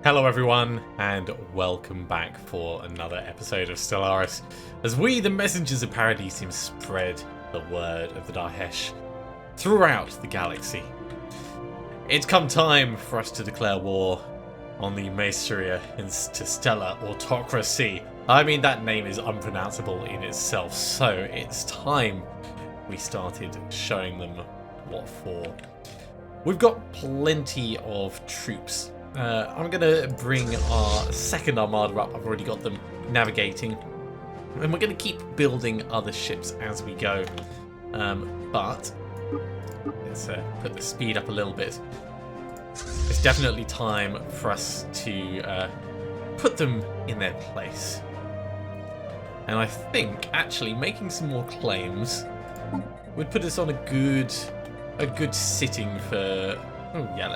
Hello everyone, and welcome back for another episode of Stellaris, as we, the messengers of Paradisium, spread the word of the Dahesh throughout the galaxy. It's come time for us to declare war on the Maestria Interstellar Autocracy. I mean, that name is unpronounceable in itself, so it's time we started showing them what for. We've got plenty of troops. I'm going to bring our second armada up. I've already got them navigating. And we're going to keep building other ships as we go. But let's put the speed up a little bit. It's definitely time for us to put them in their place. And I think actually making some more claims would put us on a good sitting for... Oh yeah,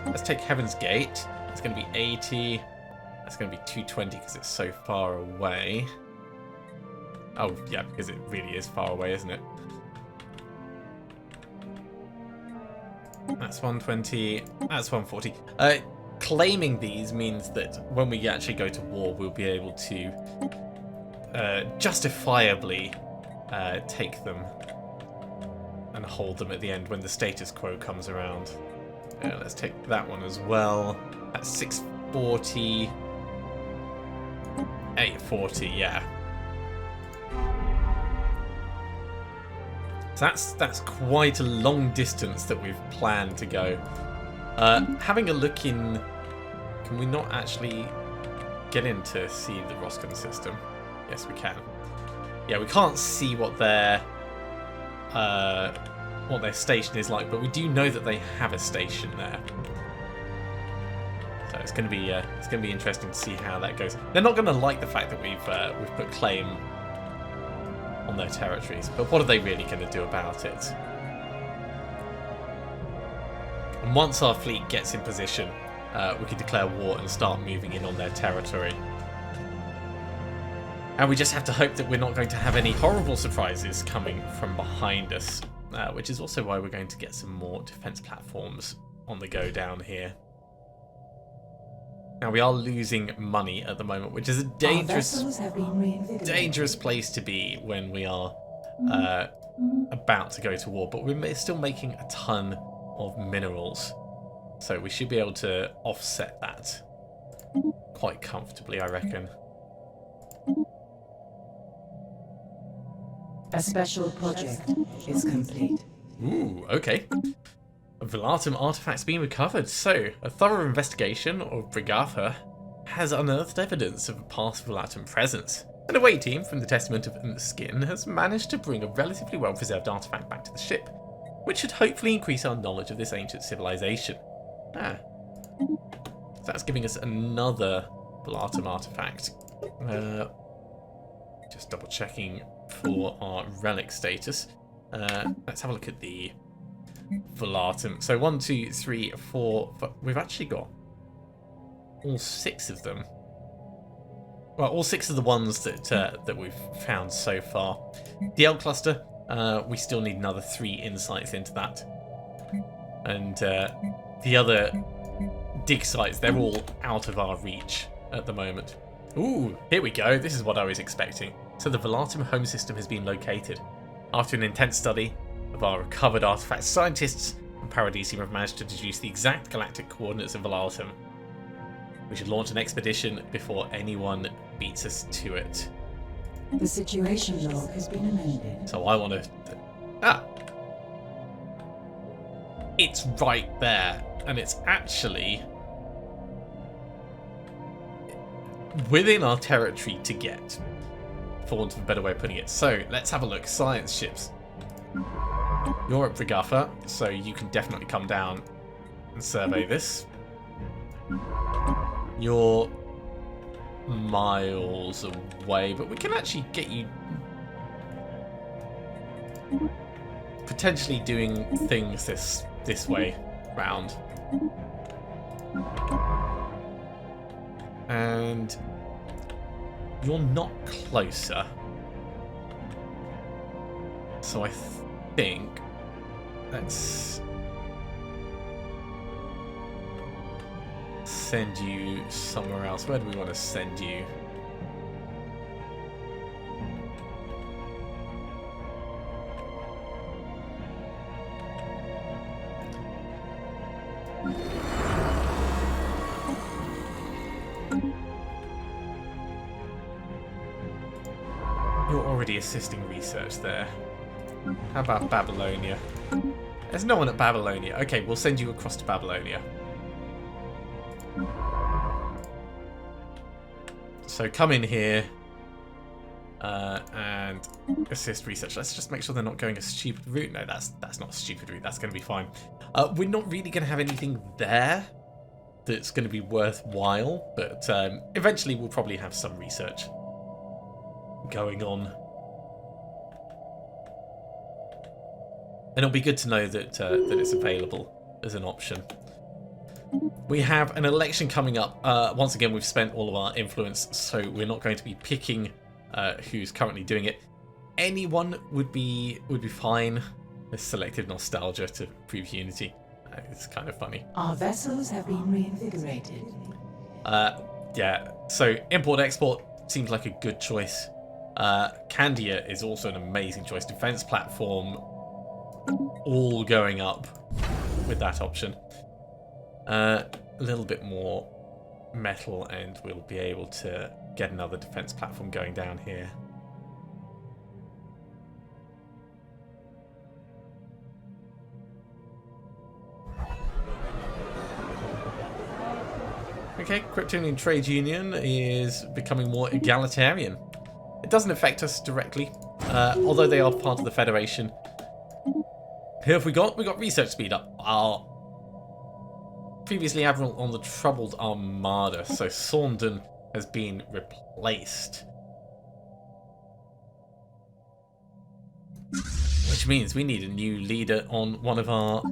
let's take Heaven's Gate. It's going to be 80. That's going to be 220 because it's so far away. Oh yeah, because it really is far away, isn't it? That's 120. That's 140. Claiming these means that when we actually go to war, we'll be able to justifiably take them and hold them at the end when the status quo comes around. Let's take that one as well. That's 640. 840, yeah. So that's quite a long distance that we've planned to go. Having a look in... Can we not actually get in to see the Roscon system? Yes, we can. Yeah, we can't see what their station is like, but we do know that they have a station there. So it's going to be interesting to see how that goes. They're not going to like the fact that we've put claim on their territories, but what are they really going to do about it? And once our fleet gets in position, we can declare war and start moving in on their territory. And we just have to hope that we're not going to have any horrible surprises coming from behind us. Which is also why we're going to get some more defense platforms on the go down here. Now we are losing money at the moment, which is a dangerous place to be when we are about to go to war. But we're still making a ton of minerals, so we should be able to offset that quite comfortably, I reckon. A special project is complete. Ooh, okay. Velatum artifacts being recovered. So, a thorough investigation of Brigatha has unearthed evidence of a past Velatum presence. And a away team from the Testament of the Skin has managed to bring a relatively well-preserved artifact back to the ship, which should hopefully increase our knowledge of this ancient civilization. So that's giving us another Velatum artifact. Just double checking for our relic status. Let's have a look at the Velatum. So 1, 2, 3, 4. We've actually got all 6 of them. Well, all 6 of the ones that we've found so far. The L cluster. We still need another 3 insights into that. And the other dig sites, they're all out of our reach at the moment. Ooh, here we go. This is what I was expecting. So the Velatum home system has been located. After an intense study of our recovered artifacts, scientists from Paradisium have managed to deduce the exact galactic coordinates of Velatum. We should launch an expedition before anyone beats us to it. The situation log has been amended. So I want to... It's right there. And it's actually within our territory to get, for want of a better way of putting it. So let's have a look. Science ships. You're at Brigatha, so you can definitely come down and survey this. You're miles away, but we can actually get you potentially doing things this way round. And you're not closer, so I think let's send you somewhere else. Where do we want to send you? You're already assisting research there. How about Babylonia? There's no one at Babylonia. Okay, we'll send you across to Babylonia. So come in here and assist research. Let's just make sure they're not going a stupid route. No, that's not a stupid route. That's going to be fine. We're not really going to have anything there that's going to be worthwhile, but eventually we'll probably have some research going on. And it'll be good to know that that it's available as an option. We have an election coming up. Once again, we've spent all of our influence, so we're not going to be picking who's currently doing it. Anyone would be fine. There's selective nostalgia to prove unity. It's kind of funny. Our vessels have been reinvigorated. Yeah. So import-export seems like a good choice. Candia is also an amazing choice. Defense platform, all going up with that option. A little bit more metal and we'll be able to get another defense platform going down here. Okay, Kryptonian Trade Union is becoming more egalitarian. It doesn't affect us directly, although they are part of the Federation. Who have we got? We got research speed up. Our previously admiral on the troubled Armada, so Saundon has been replaced. Which means we need a new leader on one of our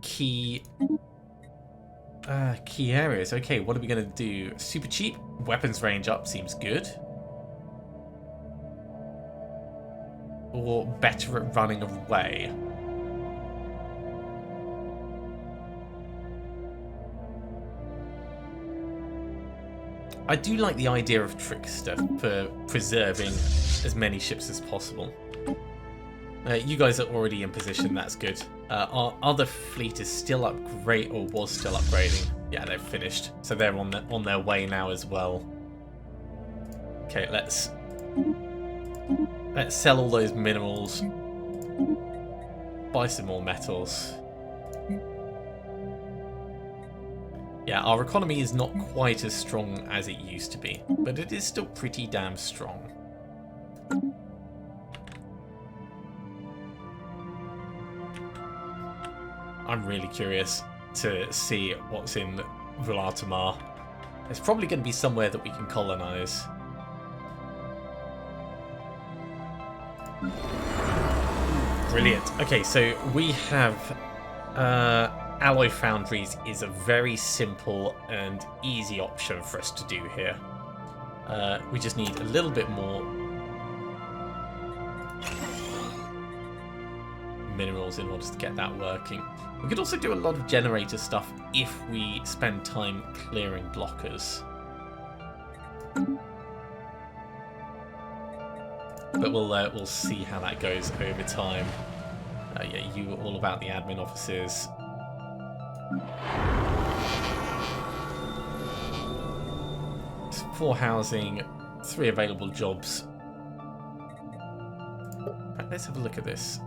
key areas. Okay, what are we going to do? Super cheap. Weapons range up seems good. Or better at running away. I do like the idea of Trickster for preserving as many ships as possible. You guys are already in position, that's good. Our other fleet is still upgrade, or was still upgrading. Yeah, they've finished, so they're on their way now as well. Okay, let's sell all those minerals, buy some more metals. Yeah, our economy is not quite as strong as it used to be, but it is still pretty damn strong. I'm really curious to see what's in Baltimore. It's probably going to be somewhere that we can colonize. Brilliant. Okay, so we have Alloy Foundries is a very simple and easy option for us to do here. We just need a little bit more minerals in order to get that working. We could also do a lot of generator stuff if we spend time clearing blockers. But we'll see how that goes over time. Yeah, you were all about the admin offices. It's 4 housing, 3 available jobs. Right, let's have a look at this.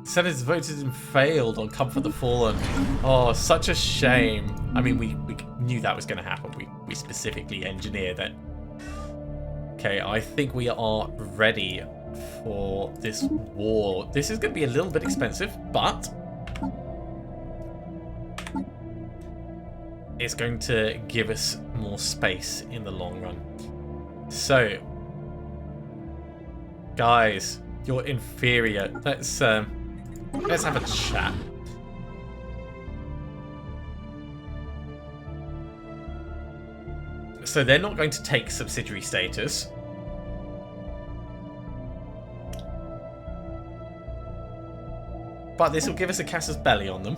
Senators voted and failed on Comfort the Fallen. Oh, such a shame. I mean, we knew that was going to happen. We specifically engineered it. Okay, I think we are ready for this war. This is going to be a little bit expensive, but it's going to give us more space in the long run. So, guys, you're inferior. Let's have a chat. So they're not going to take subsidiary status. But this will give us a casus belli on them.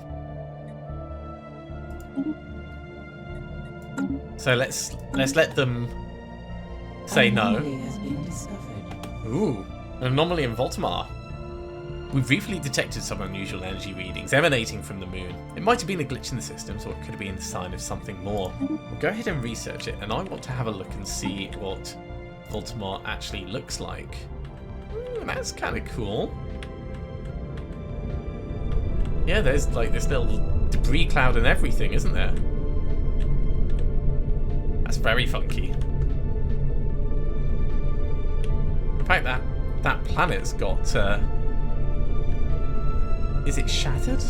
So let's let them say no. Anomaly has been discovered. Ooh, an anomaly in Baltimore. We've briefly detected some unusual energy readings emanating from the moon. It might have been a glitch in the systems, or it could have been the sign of something more. We'll go ahead and research it, and I want to have a look and see what Baltimore actually looks like. Ooh, that's kind of cool. Yeah, there's like this little debris cloud and everything, isn't there? That's very funky. In fact, that planet's got... is it shattered?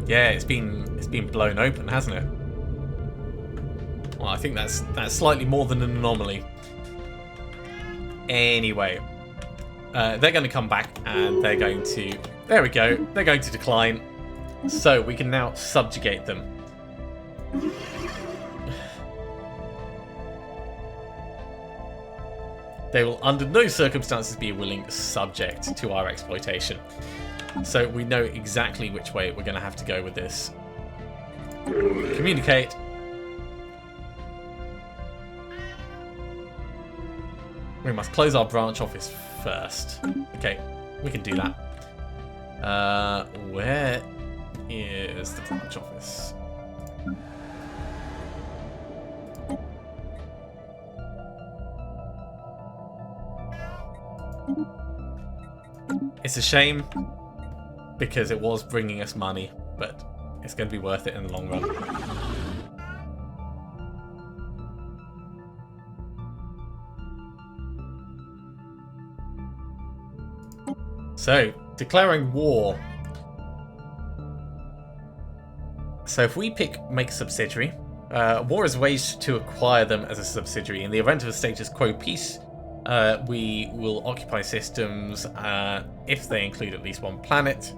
Yeah, it's been blown open, hasn't it? Well, I think that's slightly more than an anomaly. Anyway, they're going to come back and they're going to... There we go. They're going to decline. So we can now subjugate them. They will under no circumstances be a willing subject to our exploitation. So we know exactly which way we're going to have to go with this. Communicate. We must close our branch office first. Okay, we can do that. Where is the branch office? It's a shame because it was bringing us money, but it's going to be worth it in the long run. So, declaring war. So if we make subsidiary, war is waged to acquire them as a subsidiary. In the event of a status quo peace, we will occupy systems if they include at least one planet.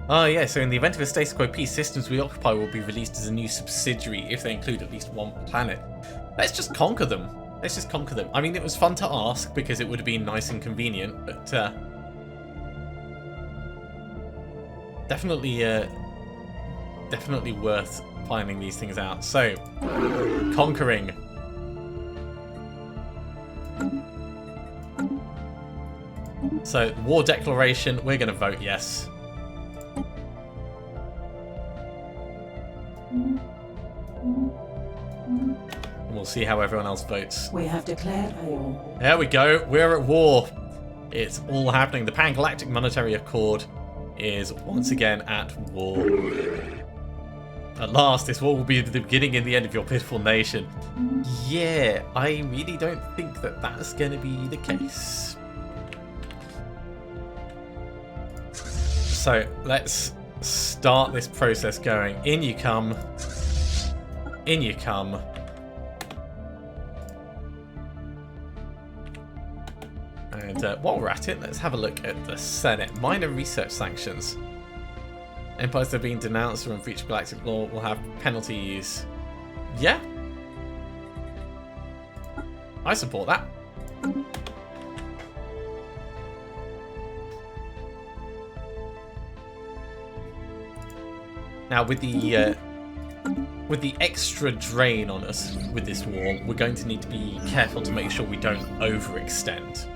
Oh yeah, so in the event of a status quo peace, systems we occupy will be released as a new subsidiary if they include at least one planet. Let's just conquer them. Let's just conquer them. I mean, it was fun to ask because it would have been nice and convenient, but definitely worth finding these things out. So, conquering. So, war declaration, we're going to vote yes. We'll see how everyone else votes. We have declared war. There we go. We're at war. It's all happening. The Pan-Galactic Monetary Accord is once again at war. At last, this war will be the beginning and the end of your pitiful nation. Yeah, I really don't think that that's going to be the case. So, let's start this process going. In you come. In you come. And while we're at it, let's have a look at the Senate. Minor research sanctions. Empires that have been denounced or in breach of galactic law will have penalties. Yeah. I support that. Now, with the extra drain on us with this war, we're going to need to be careful to make sure we don't overextend.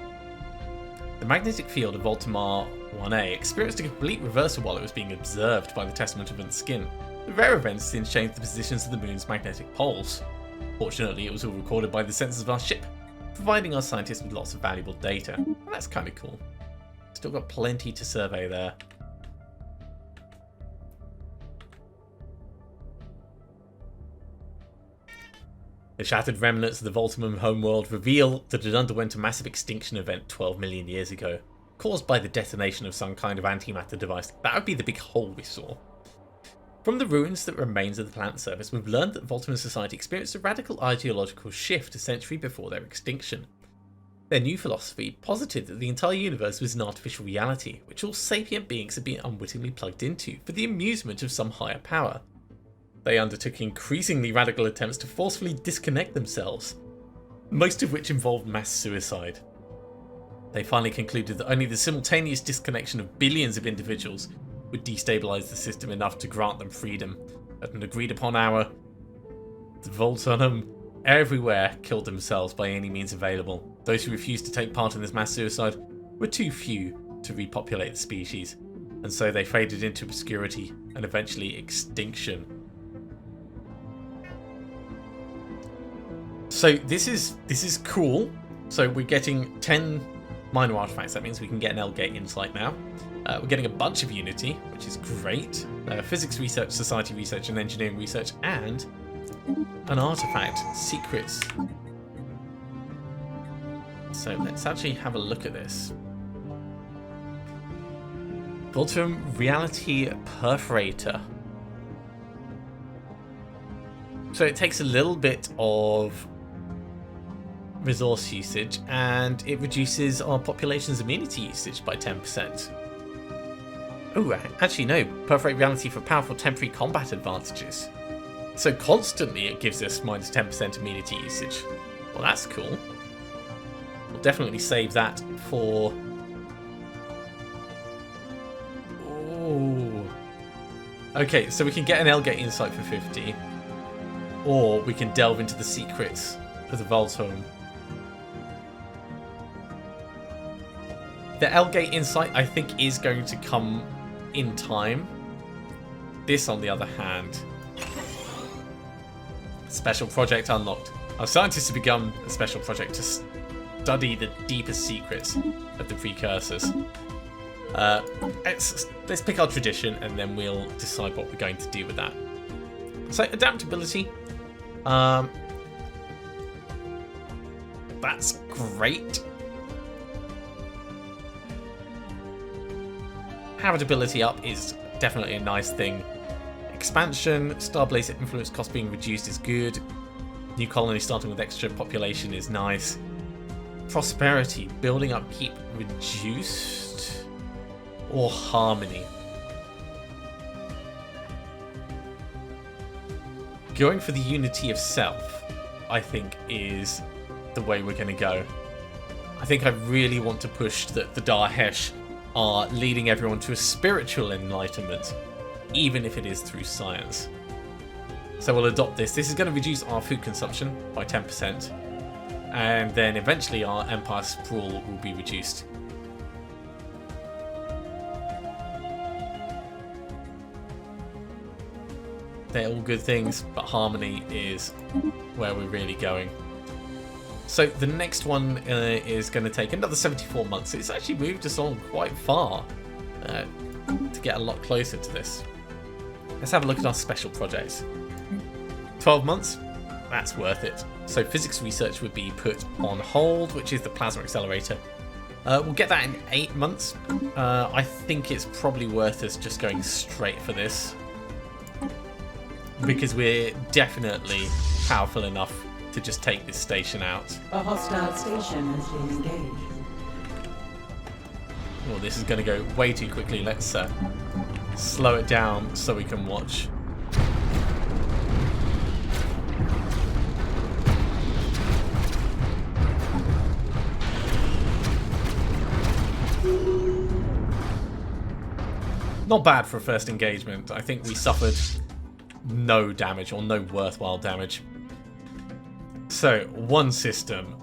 The magnetic field of Baltimore 1A experienced a complete reversal while it was being observed by the testament of its skin. The rare events since changed the positions of the moon's magnetic poles. Fortunately, it was all recorded by the sensors of our ship, providing our scientists with lots of valuable data. And that's kind of cool. Still got plenty to survey there. The shattered remnants of the Baltimore homeworld reveal that it underwent a massive extinction event 12 million years ago, caused by the detonation of some kind of antimatter device. That would be the big hole we saw. From the ruins that remains of the planet's surface, we've learned that Baltimore society experienced a radical ideological shift a century before their extinction. Their new philosophy posited that the entire universe was an artificial reality, which all sapient beings had been unwittingly plugged into for the amusement of some higher power. They undertook increasingly radical attempts to forcefully disconnect themselves, most of which involved mass suicide. They finally concluded that only the simultaneous disconnection of billions of individuals would destabilise the system enough to grant them freedom. At an agreed upon hour, the Voltronum everywhere killed themselves by any means available. Those who refused to take part in this mass suicide were too few to repopulate the species, and so they faded into obscurity and eventually extinction. So this is cool. So we're getting 10 minor artifacts. That means we can get an L-Gate Insight now. We're getting a bunch of Unity, which is great. Physics research, society research, and engineering research, and an artifact, secrets. So let's actually have a look at this. Baltimore Reality Perforator. So it takes a little bit of resource usage, and it reduces our population's immunity usage by 10%. Oh, actually no, perforate reality for powerful temporary combat advantages. So constantly it gives us minus 10% immunity usage. Well, that's cool. We'll definitely save that for... Oh. Okay, so we can get an L-Gate Insight for 50. Or we can delve into the secrets of the Voltome. The L-Gate Insight, I think, is going to come in time. This, on the other hand... Special project unlocked. Our scientists have begun a special project to study the deepest secrets of the precursors. Let's pick our tradition, and then we'll decide what we're going to do with that. So, adaptability. That's great. Habitability up is definitely a nice thing. Expansion, Starblazer influence cost being reduced is good. New colony starting with extra population is nice. Prosperity, building up keep reduced. Or harmony. Going for the unity of self, I think, is the way we're going to go. I think I really want to push that the Dahesh are leading everyone to a spiritual enlightenment, even if it is through science. So we'll adopt this. This is going to reduce our food consumption by 10%, and then eventually our empire sprawl will be reduced. They're all good things, but harmony is where we're really going. So the next one is going to take another 74 months. It's actually moved us on quite far to get a lot closer to this. Let's have a look at our special projects. 12 months, that's worth it. So physics research would be put on hold, which is the plasma accelerator. We'll get that in 8 months. I think it's probably worth us just going straight for this, because we're definitely powerful enough to just take this station out. A hostile station has been engaged. Oh, this is going to go way too quickly. Let's slow it down so we can watch. Not bad for a first engagement. I think we suffered no damage, or no worthwhile damage. So, one system.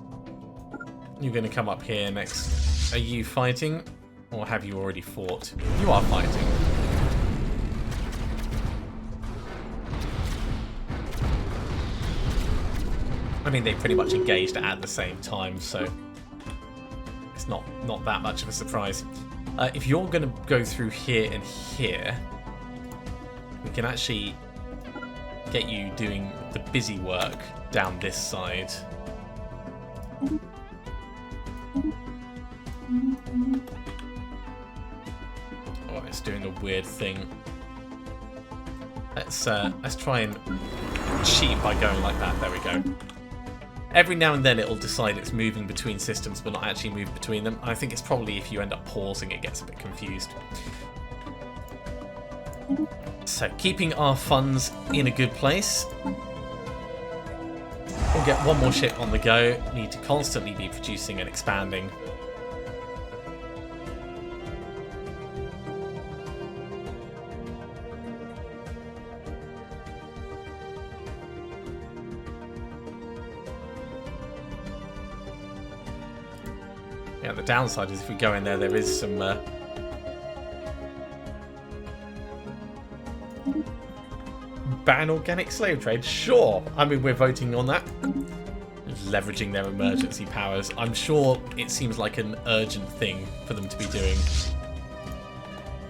You're going to come up here next. Are you fighting, or have you already fought? You are fighting. I mean, they pretty much engaged at the same time, so it's not that much of a surprise. If you're going to go through here and here, we can actually get you doing the busy work down this side. Oh, it's doing a weird thing. Let's try and cheat by going like that. There we go. Every now and then it'll decide it's moving between systems but not actually move between them. I think it's probably if you end up pausing it gets a bit confused. So keeping our funds in a good place. We'll get one more ship on the go. Need to constantly be producing and expanding. Yeah, the downside is if we go in there, there is some ban organic slave trade. Sure, I mean we're voting on that. Leveraging their emergency powers. I'm sure it seems like an urgent thing for them to be doing.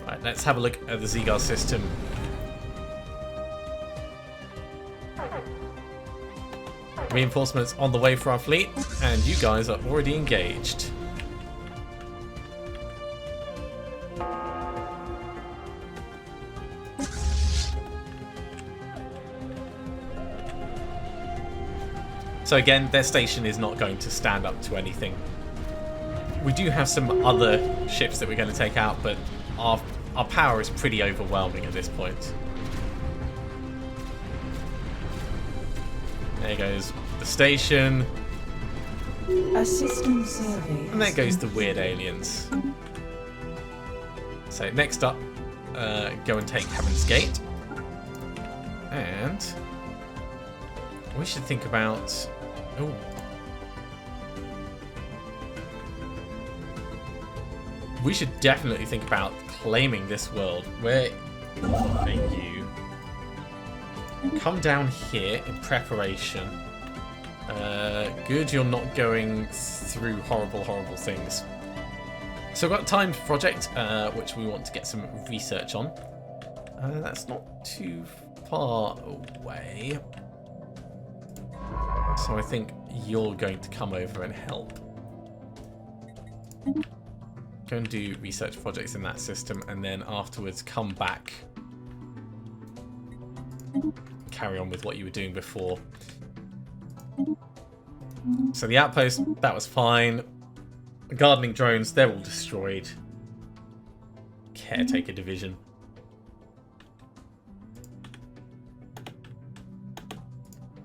Right, let's have a look at the Zegar system. Reinforcements on the way for our fleet, and you guys are already engaged. So again, their station is not going to stand up to anything. We do have some other ships that we're going to take out, but our power is pretty overwhelming at this point. There goes the station. A system survey. And there goes the weird aliens. So next up, go and take Heaven's Gate. And we should think about... Oh. We should definitely think about claiming this world. Where are you? Come down here in preparation. Good, you're not going through horrible, horrible things. So we've got a timed project, which we want to get some research on. That's not too far away. So I think you're going to come over and help. Go and do research projects in that system, and then afterwards come back. Carry on with what you were doing before. So the outpost, that was fine. The gardening drones, they're all destroyed. Caretaker division.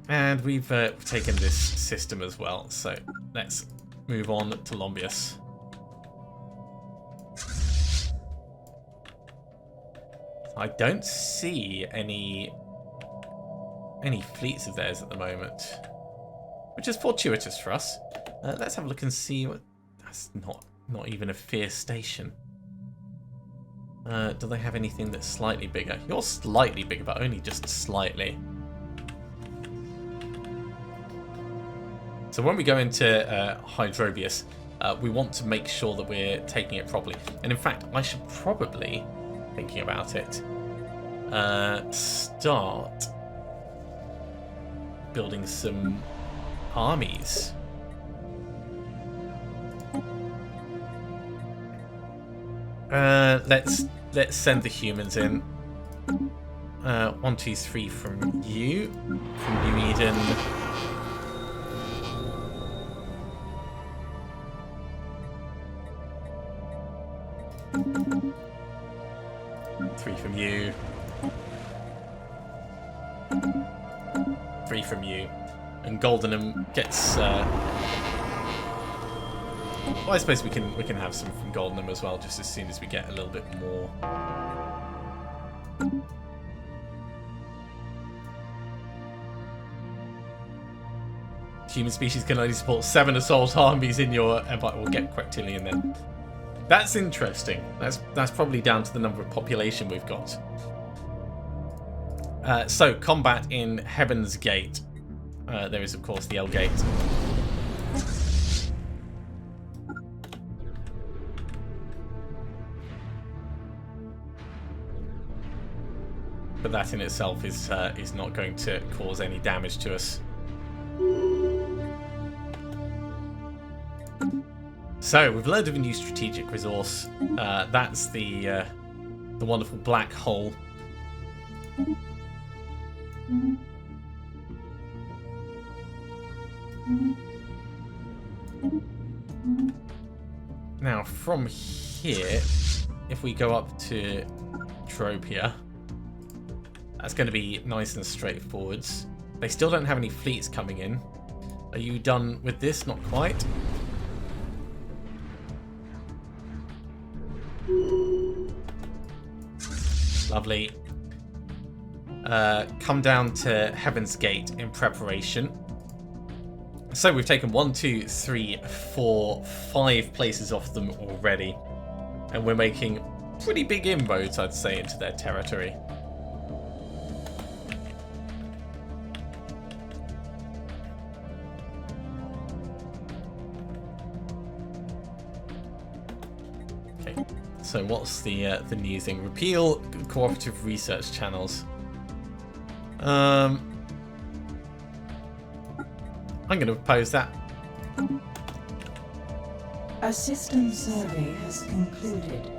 And we've taken this system as well, so let's move on to Lombius. I don't see any fleets of theirs at the moment, which is fortuitous for us. Let's have a look and see what... That's not even a fierce station. Do they have anything that's slightly bigger? You're slightly bigger, but only just slightly. So when we go into Hydrobius, we want to make sure that we're taking it properly. And in fact, I should probably, thinking about it, start building some armies. Let's send the humans in. 1, 2, 3 from you, from New Eden. 3 from you. 3 from you. And Goldenham gets... well, I suppose we can have some from Goldenham as well, just as soon as we get a little bit more. Human species can only support 7 assault armies in your empire. We'll get Quectilian then. That's interesting. That's probably down to the number of population we've got. So, combat in Heaven's Gate. There is, of course, the L Gate. But that in itself is not going to cause any damage to us. So we've learned of a new strategic resource. That's the wonderful black hole. Now, from here, if we go up to Tropia, that's going to be nice and straightforward. They still don't have any fleets coming in. Are you done with this? Not quite. Lovely. Come down to Heaven's Gate in preparation. So we've taken 1, 2, 3, 4, 5 places off them already. And we're making pretty big inroads, I'd say, into their territory. Okay, so what's the new thing? Repeal cooperative research channels. I'm going to propose that. A system survey has concluded.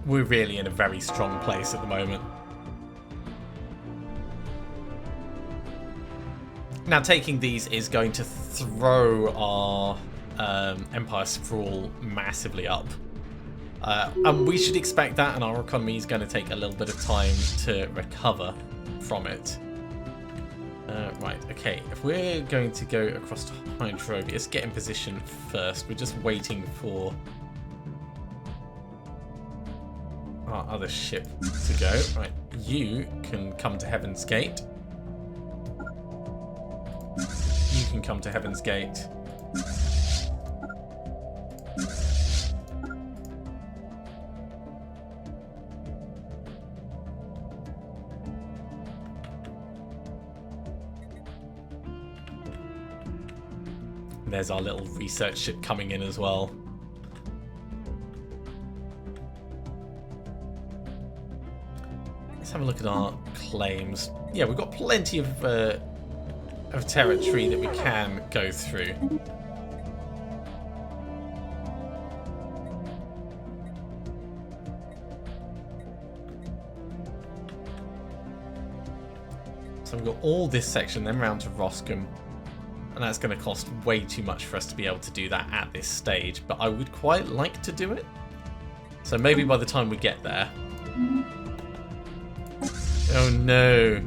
We're really in a very strong place at the moment. Now, taking these is going to throw our Empire Sprawl massively up. And we should expect that, and our economy is going to take a little bit of time to recover from it. Right, okay. If we're going to go across to Hydrovia, let's get in position first. We're just waiting for our other ship to go. Right, you can come to Heaven's Gate. You can come to Heaven's Gate. There's our little research ship coming in as well. Let's have a look at our claims. Yeah, we've got plenty of territory that we can go through. So we've got all this section, then round to Roscom. And that's going to cost way too much for us to be able to do that at this stage. But I would quite like to do it. So maybe by the time we get there. Oh no.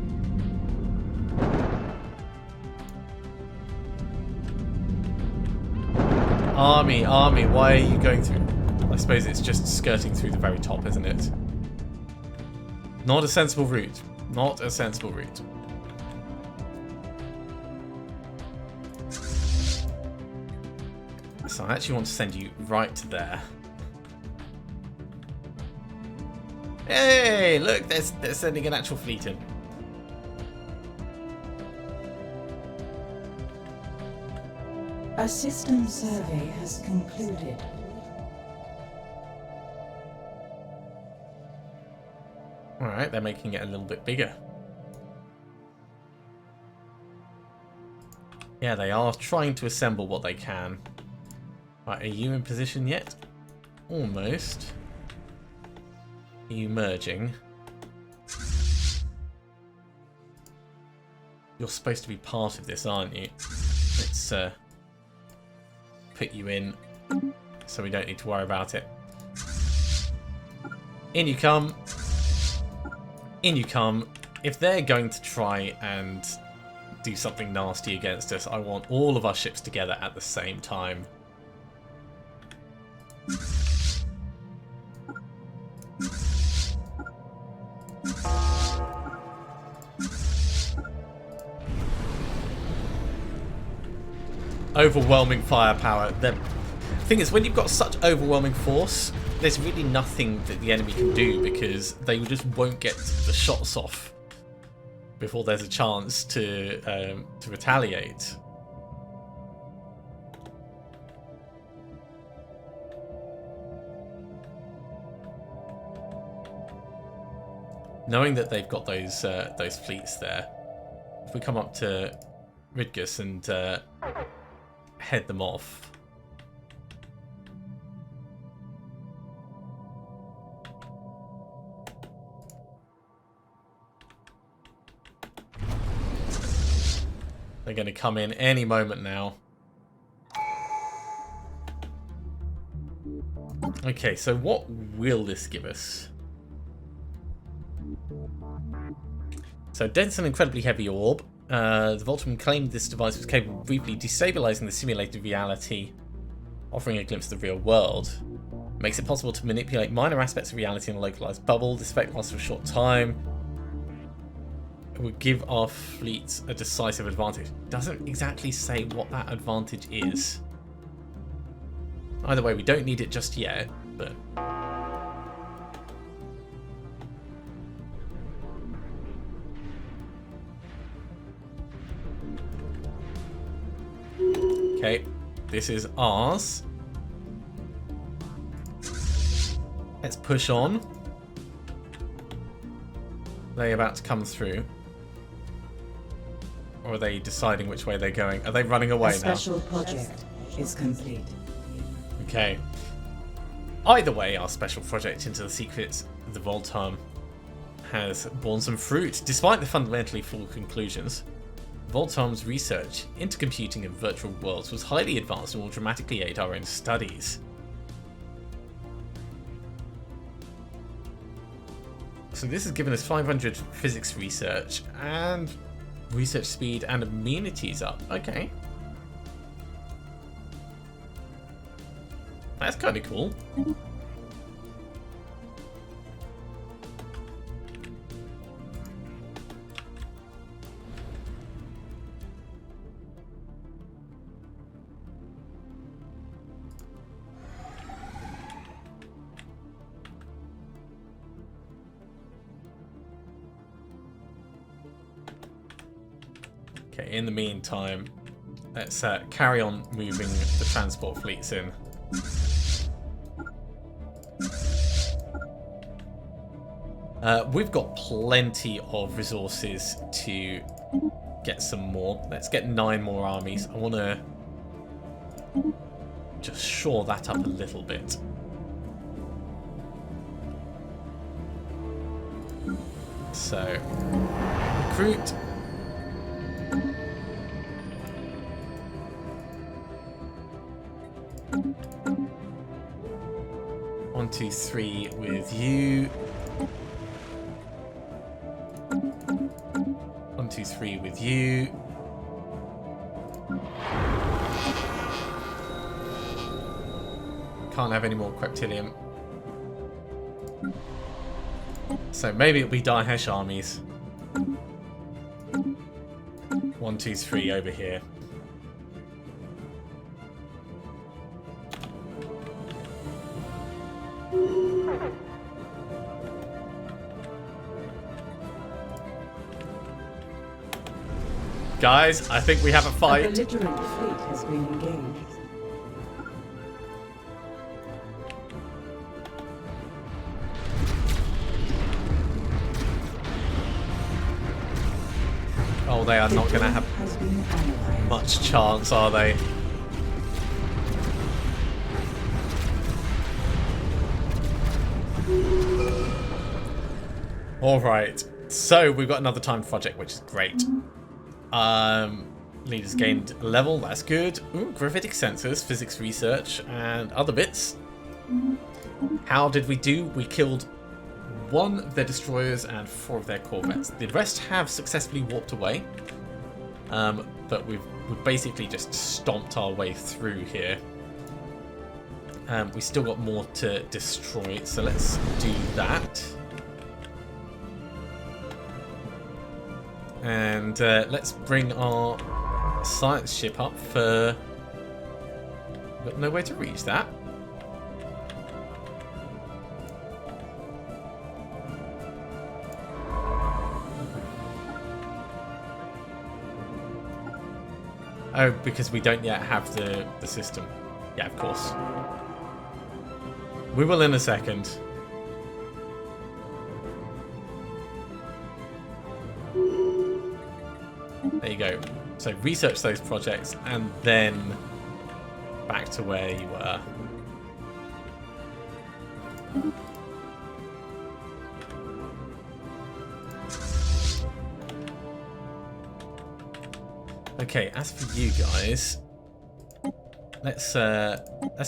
Army, why are you going through? I suppose it's just skirting through the very top, isn't it? Not a sensible route. Not a sensible route. So I actually want to send you right to there. Hey, look, they're sending an actual fleet in. A system survey has concluded. Alright, they're making it a little bit bigger. Yeah, they are trying to assemble what they can. Right, are you in position yet? Almost. Are you merging? You're supposed to be part of this, aren't you? Let's put you in so we don't need to worry about it. In you come. In you come. If they're going to try and do something nasty against us, I want all of our ships together at the same time. Overwhelming firepower. The thing is, when you've got such overwhelming force, there's really nothing that the enemy can do because they just won't get the shots off before there's a chance to retaliate. Knowing that they've got those fleets there, if we come up to Ridgus and head them off. They're going to come in any moment now. Okay, so what will this give us? So, dense and incredibly heavy orb. The Baltimore claimed this device was capable of briefly destabilizing the simulated reality, offering a glimpse of the real world. Makes it possible to manipulate minor aspects of reality in a localized bubble. This effect lasts for a short time. It would give our fleets a decisive advantage. Doesn't exactly say what that advantage is. Either way, we don't need it just yet, but... Okay, this is ours. Let's push on. Are they about to come through? Or are they deciding which way they're going? Are they running away now? The special project is complete. Okay. Either way, our special project into the secrets of the Voltarm has borne some fruit. Despite the fundamentally flawed conclusions, Voltarm's research into computing and virtual worlds was highly advanced and will dramatically aid our own studies. So this has given us 500 physics research and research speed and amenities up. Okay. That's kind of cool. Okay, in the meantime, let's carry on moving the transport fleets in. We've got plenty of resources to get some more. Let's get 9 more armies. I want to just shore that up a little bit. So, recruit. One, 2, 3 with you. 1, 2, 3 with you. Can't have any more Queptilium. So maybe it'll be Daesh armies. 1, 2, 3 over here. Guys, I think we have a fight. A belligerent fleet has been engaged. Oh, they are not going to have much chance, are they? Alright, so we've got another timed project, which is great. Leaders gained a level, that's good. Ooh, gravitic sensors, physics research, and other bits. How did we do? We killed 1 of their destroyers and 4 of their corvettes. The rest have successfully warped away. But we've basically just stomped our way through here. We still got more to destroy, so let's do that. And let's bring our science ship up for... But no way to reach that. Oh, because we don't yet have the system. Yeah, of course. We will in a second. There you go. So research those projects and then back to where you were. Okay, as for you guys, let's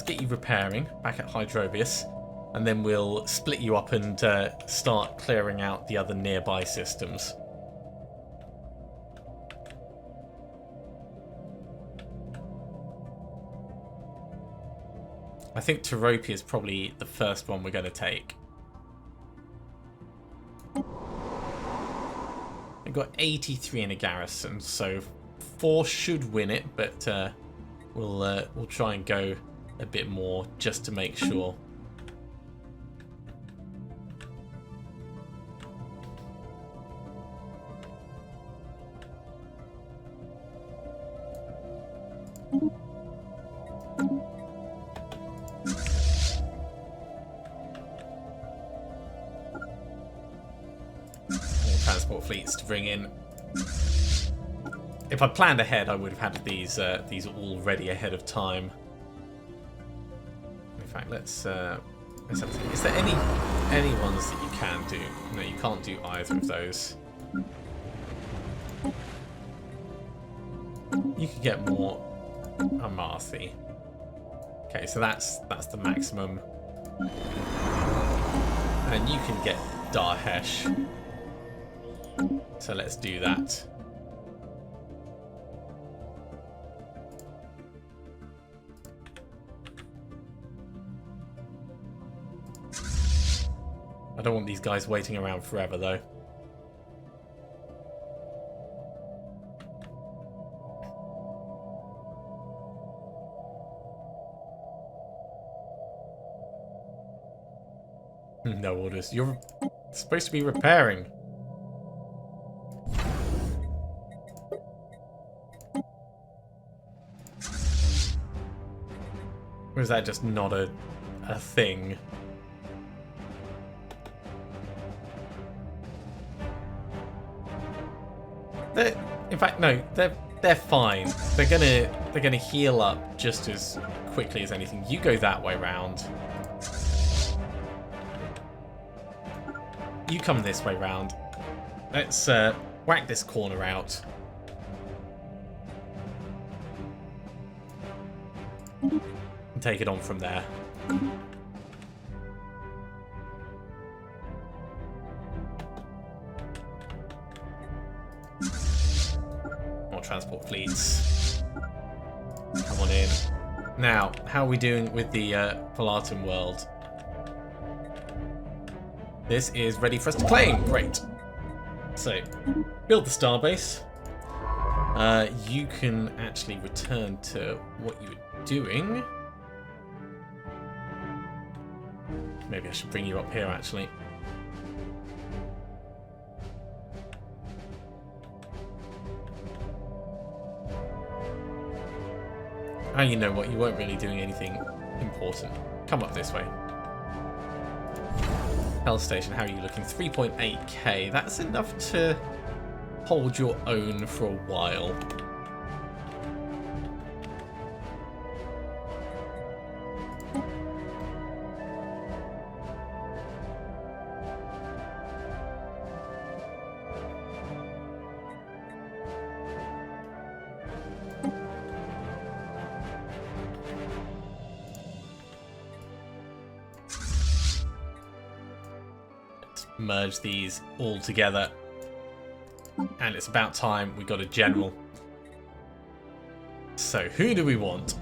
get you repairing back at Hydrobius, and then we'll split you up and start clearing out the other nearby systems. I think Teropia is probably the first one we're going to take. We've got 83 in a garrison, so 4 should win it, but we'll try and go a bit more just to make sure. Transport fleets to bring in. If I planned ahead, I would have had these all ready ahead of time. In fact, let's have a think. Is there any ones that you can do? No, you can't do either of those. You could get more Amarthi. Okay, so that's the maximum. And you can get Dahesh. So let's do that. I don't want these guys waiting around forever, though. No orders. You're supposed to be repairing. Or is that just not a thing? In fact, no, they're fine. They're gonna heal up just as quickly as anything. You go that way round. You come this way round. Let's whack this corner out. And take it on from there. Transport fleets. Come on in. Now, how are we doing with the Palatin world? This is ready for us to claim. Great. So, build the starbase. You can actually return to what you were doing. Maybe I should bring you up here, actually. Oh, you know what? You weren't really doing anything important. Come up this way. Hell Station, how are you looking? 3.8k. That's enough to hold your own for a while. Merge these all together, and it's about time we got a general. So who do we want?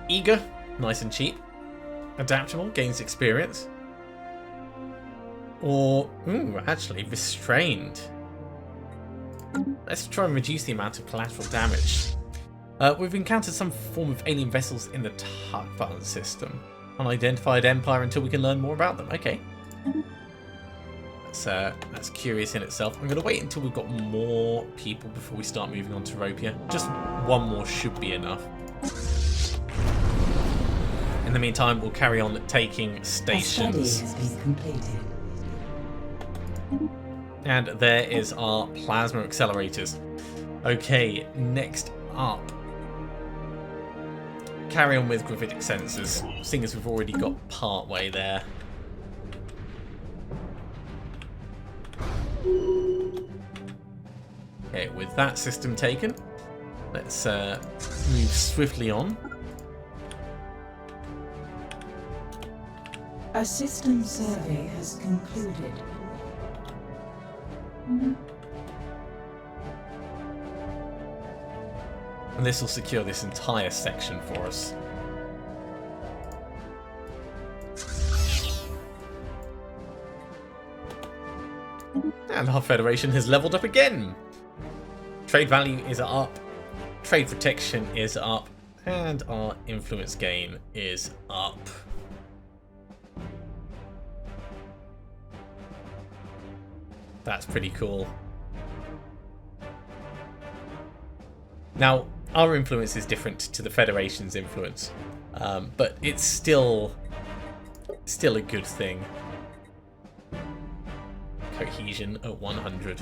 Eager, nice and cheap. Adaptable, gains experience. Or actually restrained. Let's try and reduce the amount of collateral damage. We've encountered some form of alien vessels in the Tarkvan system. Unidentified empire until we can learn more about them. Okay. That's curious in itself. I'm going to wait until we've got more people before we start moving on to Ropia. Just one more should be enough. In the meantime, we'll carry on taking stations. A study has been completed. And there is our plasma accelerators. Okay, next up. Carry on with gravitic sensors, seeing as we've already got part way there. Okay, with that system taken, let's move swiftly on. A system survey has concluded. And this will secure this entire section for us. And our Federation has leveled up again. Trade value is up, trade protection is up, and our influence gain is up. That's pretty cool. Now, our influence is different to the Federation's influence, but it's still a good thing. Cohesion at 100.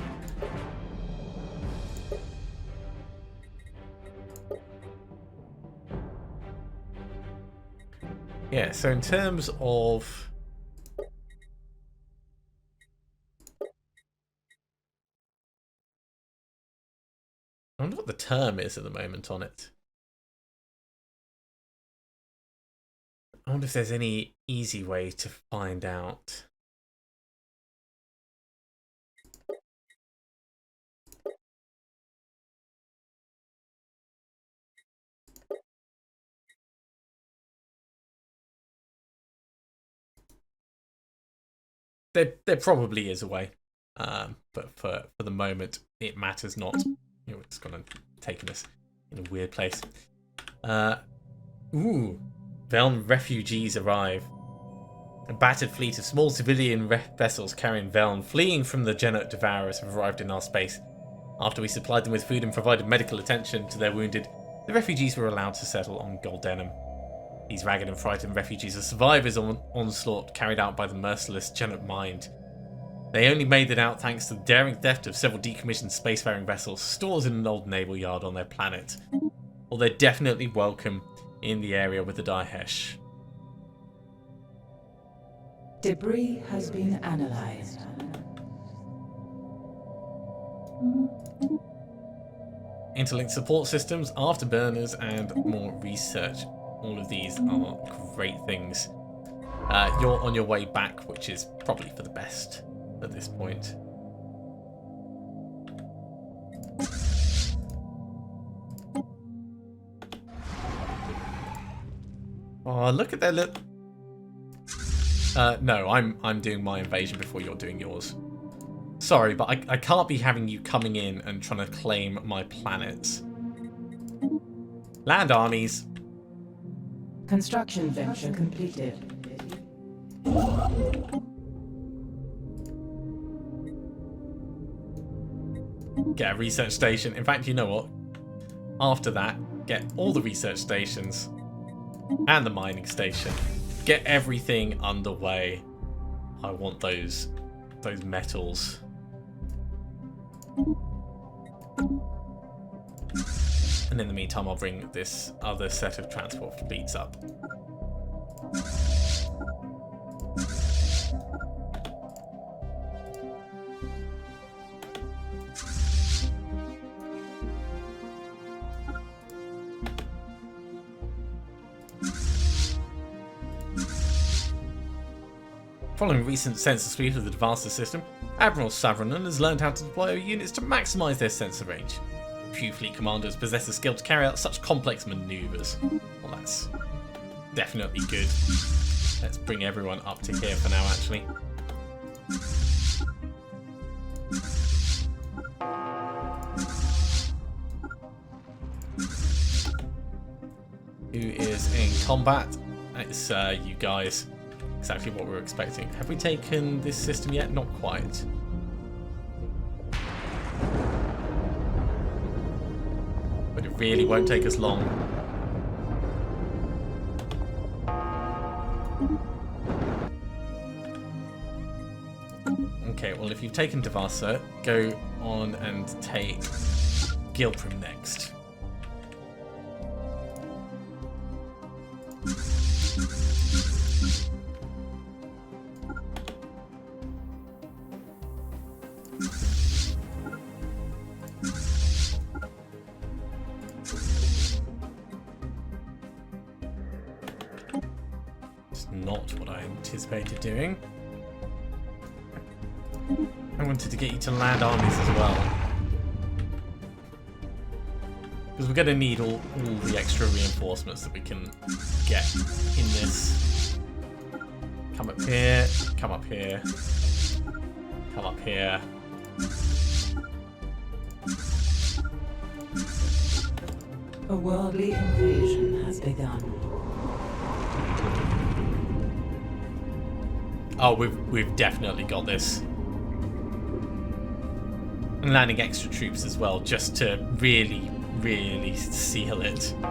Yeah, so in terms of I wonder what the term is at the moment on it. I wonder if there's any easy way to find out. There probably is a way, but for the moment, it matters not. It's gonna take us in a weird place. Veln refugees arrive. A battered fleet of small civilian vessels carrying Veln fleeing from the Genot Devourers have arrived in our space. After we supplied them with food and provided medical attention to their wounded, the refugees were allowed to settle on Goldenum. These ragged and frightened refugees are survivors of an onslaught carried out by the merciless Genot Mind. They only made it out thanks to the daring theft of several decommissioned spacefaring vessels stored in an old naval yard on their planet. Well, they're definitely welcome in the area with the Daesh. Debris has been analyzed. Interlinked support systems, afterburners, and more research. All of these are great things. You're on your way back, which is probably for the best at this point. Oh, look at that look. No, I'm doing my invasion before you're doing yours. Sorry, but I can't be having you coming in and trying to claim my planets. Land armies. Construction venture completed. Get a research station. In fact, you know what? After that, get all the research stations and the mining station. Get everything underway. I want those metals. And in the meantime, I'll bring this other set of transport fleets up. Following recent sensor sweep of the Devasta system, Admiral Savranen has learned how to deploy units to maximise their sensor range. Few fleet commanders possess the skill to carry out such complex manoeuvres. Well, that's definitely good. Let's bring everyone up to here for now, actually. Who is in combat? It's you guys. Exactly what we were expecting. Have we taken this system yet? Not quite. But it really won't take us long. Okay, well, if you've taken Devasa, go on and take Gilprim next. It's not what I anticipated doing. I wanted to get you to land armies as well. Because we're going to need all the extra reinforcements that we can get in this. Come up here, come up here, come up here. A worldly invasion has begun. Oh, we've definitely got this. And landing extra troops as well, just to really seal it. An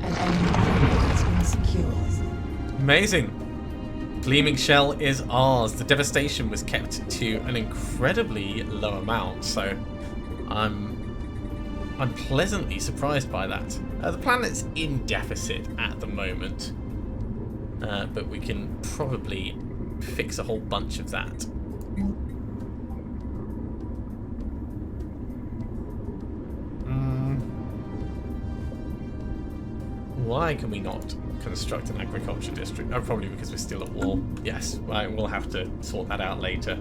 enemy has been secured. Amazing. Gleaming Shell is ours. The devastation was kept to an incredibly low amount, so I'm pleasantly surprised by that. The planet's in deficit at the moment, but we can probably fix a whole bunch of that. Why can we not construct an agriculture district? Oh, probably because we're still at war. Yes, right, we'll have to sort that out later.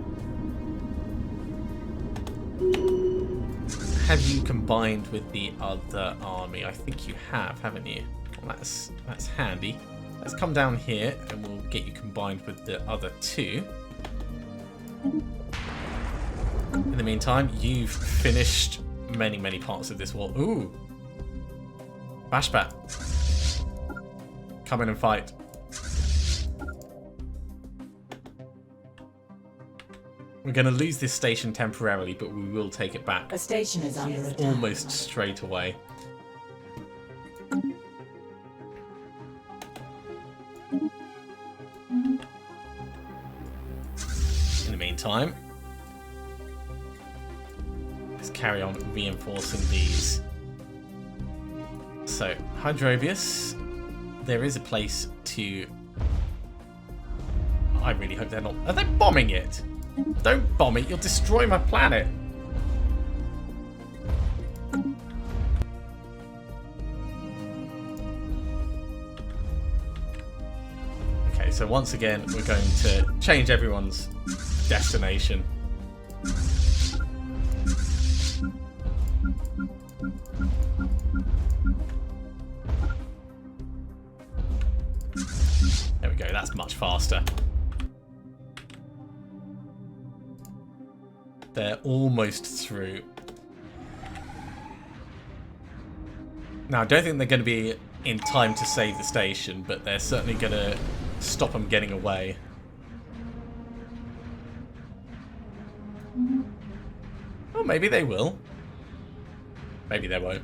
Have you combined with the other army? I think you have, haven't you? Well, that's handy. Let's come down here and we'll get you combined with the other two. In the meantime, you've finished many parts of this war. Ooh! Bashbat. Come in and fight. We're going to lose this station temporarily, but we will take it back. A station is under attack. Almost straight away. In the meantime, let's carry on reinforcing these. So, Hydrobius, there is a place to... I really hope they're not... Are they bombing it? Don't bomb it, you'll destroy my planet. Okay, so once again, we're going to change everyone's destination. There we go, that's much faster. They're almost through. Now, I don't think they're going to be in time to save the station, but they're certainly going to stop them getting away. Well, maybe they will. Maybe they won't.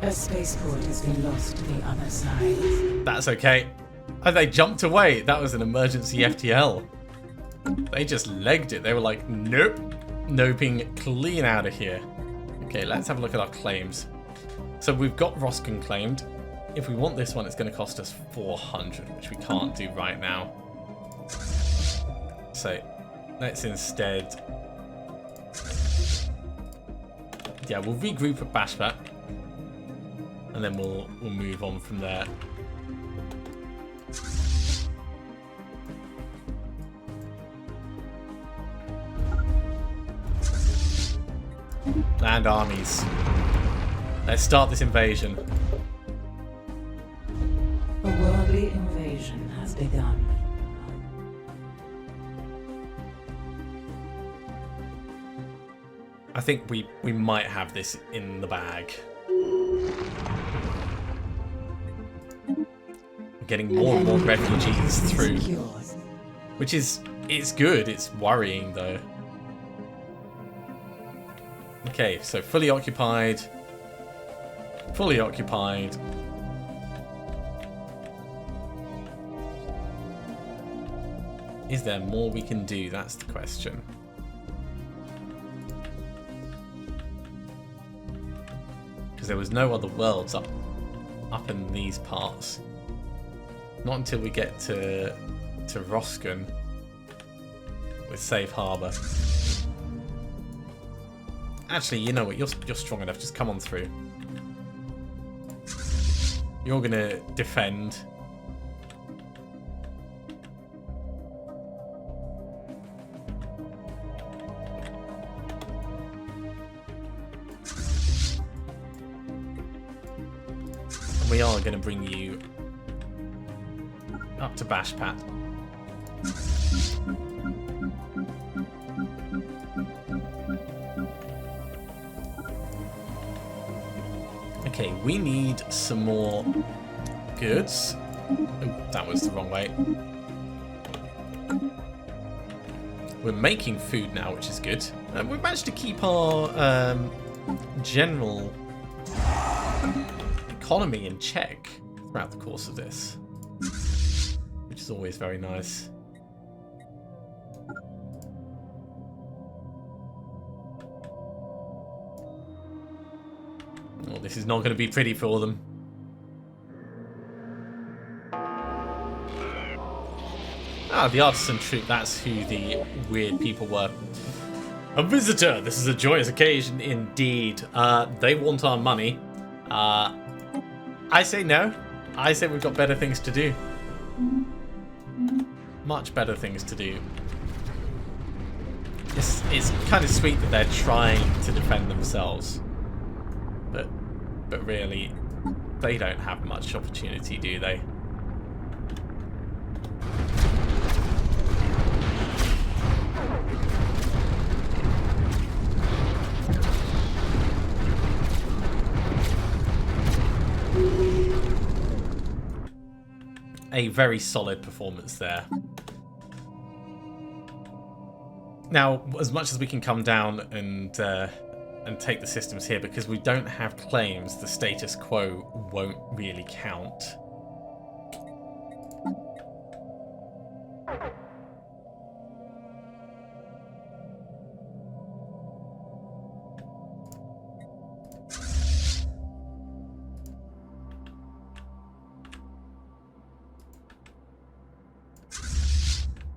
A spaceport has been lost to the other side. That's okay. Oh, they jumped away. That was an emergency FTL. They just legged it. They were like, nope. Noping clean out of here. Okay, let's have a look at our claims. So we've got Roskin claimed. If we want this one, it's going to cost us 400, which we can't do right now. So let's instead... Yeah, we'll regroup at Bashbat. And then we'll move on from there. Land armies. Let's start this invasion. A worldly invasion has begun. I think we might have this in the bag. We're getting more and more refugees through. Which is, it's good, it's worrying though. Okay, so fully occupied. Fully occupied. Is there more we can do? That's the question. Because there was no other worlds up in these parts. Not until we get to Roskin with Safe Harbour. Actually, you know what? You're strong enough. Just come on through. You're gonna defend. And we are gonna bring you up to Bashpat. Okay, we need some more goods. Oh, that was the wrong way. We're making food now, which is good. We've managed to keep our general economy in check throughout the course of this, which is always very nice. Oh, this is not going to be pretty for them. Ah, the artisan troupe, that's who the weird people were. A visitor! This is a joyous occasion indeed. They want our money. I say no. I say we've got better things to do. Much better things to do. It's kind of sweet that they're trying to defend themselves. But really, they don't have much opportunity, do they? A very solid performance there. Now, as much as we can come down and take the systems here, because we don't have claims, the status quo won't really count.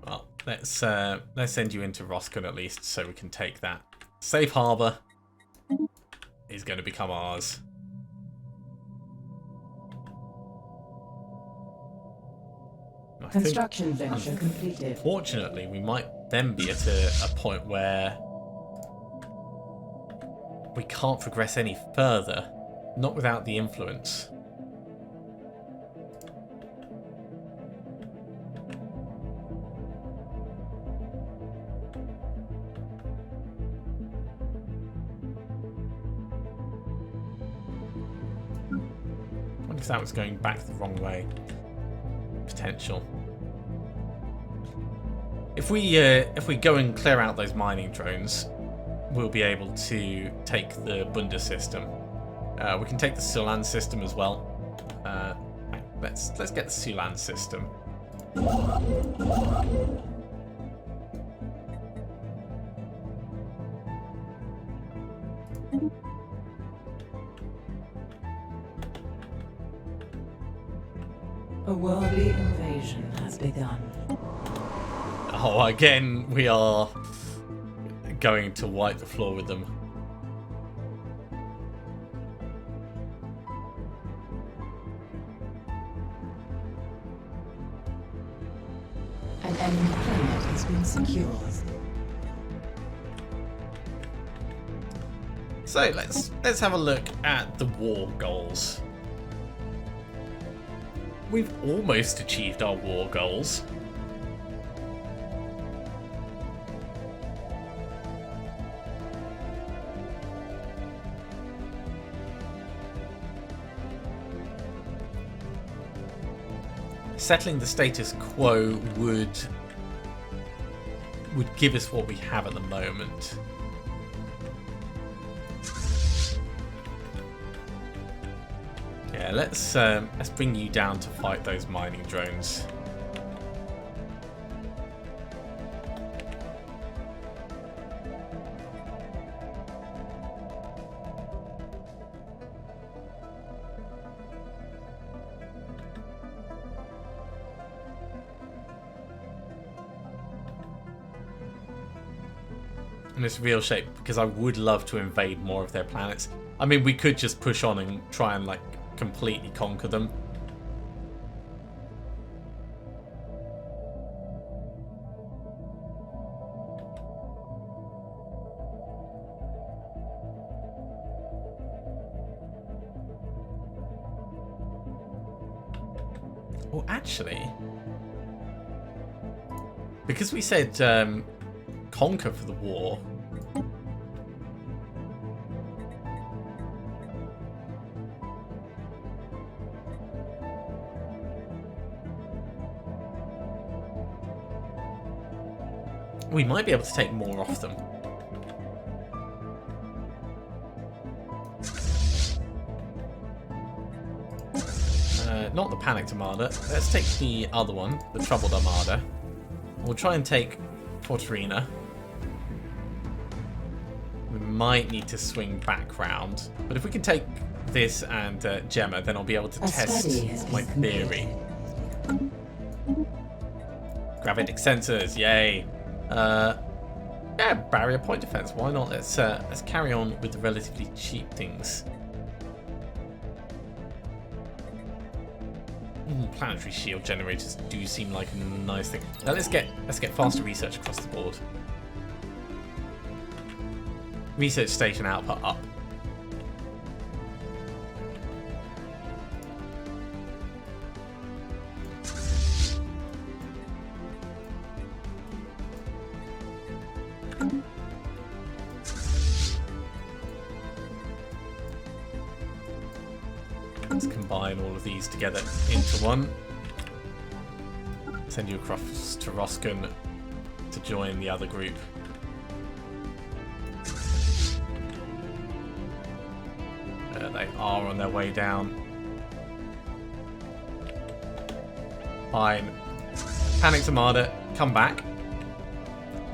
Well, let's send you into Roskin at least, so we can take that. Safe Harbour is going to become ours. Construction venture completed. Fortunately, we might then be at a point where we can't progress any further, not without the influence. If that was going back the wrong way. Potential. If we go and clear out those mining drones, we'll be able to take the Bunda system. We can take the Sulan system as well. Let's get the Sulan system. A worldly invasion has begun. Oh, again, we are going to wipe the floor with them. An enemy planet has been secured. So let's have a look at the war goals. We've almost achieved our war goals. Settling the status quo would give us what we have at the moment. Yeah, let's bring you down to fight those mining drones. in its real shape, because I would love to invade more of their planets. I mean, we could just push on and try and like completely conquer them. Well, actually, because we said conquer for the war, we might be able to take more off them. Not the Panicked Armada. Let's take the other one, the Troubled Armada. We'll try and take Fortrina. We might need to swing back round, but if we can take this and Gemma, then I'll be able to test my theory. Gravitic sensors, yay! Yeah, barrier point defense. Why not? Let's carry on with the relatively cheap things. Planetary shield generators do seem like a nice thing. Now let's get faster research across the board. Research station output up. Let's combine all of these together into one. Send you across to Roskin to join the other group. They are on their way down. Fine. Panicked Armada, come back.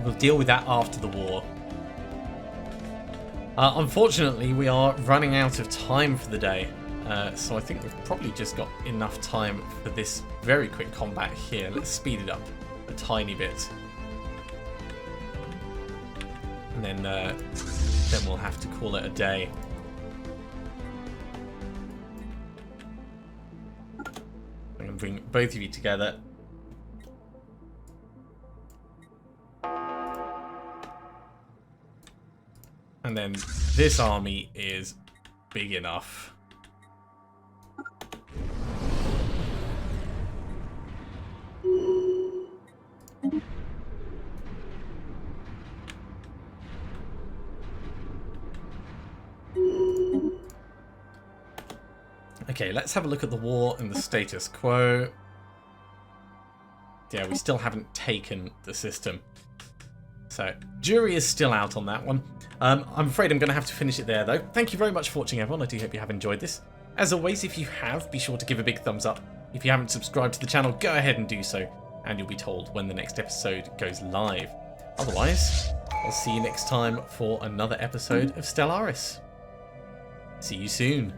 We'll deal with that after the war. Unfortunately, we are running out of time for the day. So I think we've probably just got enough time for this very quick combat here. Let's speed it up a tiny bit. And then we'll have to call it a day. I'm going to bring both of you together. And then this army is big enough. Okay, let's have a look at the war and the status quo. Yeah, we still haven't taken the system. So, jury is still out on that one. I'm afraid I'm going to have to finish it there, though. Thank you very much for watching, everyone. I do hope you have enjoyed this. As always, if you have, be sure to give a big thumbs up. If you haven't subscribed to the channel, go ahead and do so, and you'll be told when the next episode goes live. Otherwise, I'll see you next time for another episode of Stellaris. See you soon.